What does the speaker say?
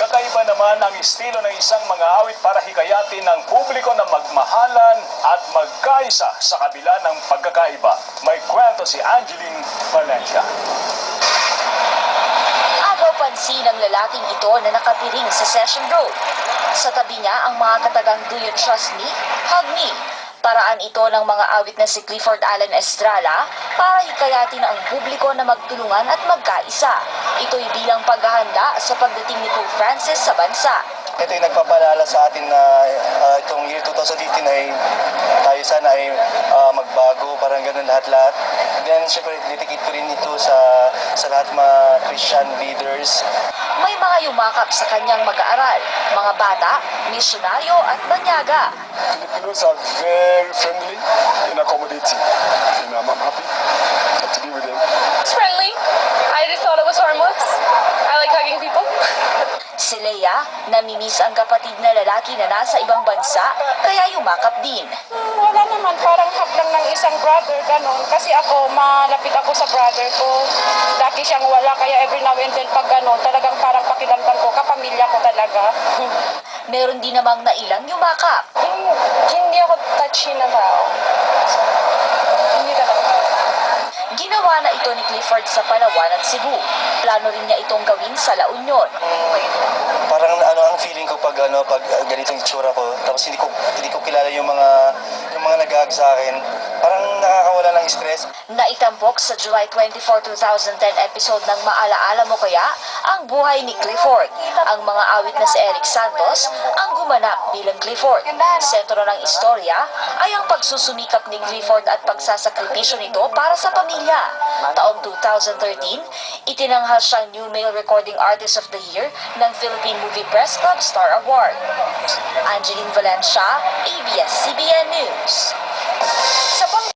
Kakaiba naman ang estilo ng isang mga awit para hikayatin ng publiko na magmahalan at magkaisa sa kabila ng pagkakaiba. May kwento si Angeline Valencia. Agaw pansin ang lalaking ito na nakapiring sa Session Road. Sa tabi niya ang mga katagang Do You Trust Me? Hug Me. Paraan ito ng mga awit na si Clifford Allen Estrada para hikayatin ang publiko na magtulungan at magkaisa. Ito'y bilang paghahanda sa pagdating ni Pope Francis sa bansa. Ito yung nagpapalala sa atin na itong year 2018 ay tayo sana ay magbago, parang ganun lahat-lahat. Then, syempre, dedicate ko rin ito sa lahat mga Christian leaders. May mga yumakap sa kanyang mag-aaral, mga bata, misyonaryo at banyaga. Filipinos are very friendly and accommodating. And I'm happy to be with them. It's friendly. I just thought it was harmless. I like hugging people. Si Leia, namimiss ang kapatid na lalaki na nasa ibang bansa, kaya yumakap din. Wala naman, parang hap lang ng isang brother, ganun. Kasi ako, malapit ako sa brother ko. Laki siyang wala, kaya every now and then pag ganun, talagang parang pakilamtan ko, kapamilya ko talaga. Meron din namang nailang yumakap. Hindi ako touchy na tao. Hindi talaga. Ginawa na ito ni Clifford sa Palawan at Cebu. Plano rin niya itong gawin sa La Union. Parang ang feeling ko pag ganitong itsura ko, tapos hindi ko kilala yung mga nag-hug sa akin. Parang nakakawala ng stress. Naitampok sa July 24, 2010 episode ng Maalaala Mo Kaya ang buhay ni Clifford. Ang mga awit na si Eric Santos ang gumanap bilang Clifford. Sentro ng istorya ay ang pagsusumikap ni Clifford at pagsasakripisyo nito para sa pamilya. Taong 2013, itinanghal siyang New Male Recording Artist of the Year ng Philippine Movie Press Club Star Award. Angeline Valencia, ABS-CBN News.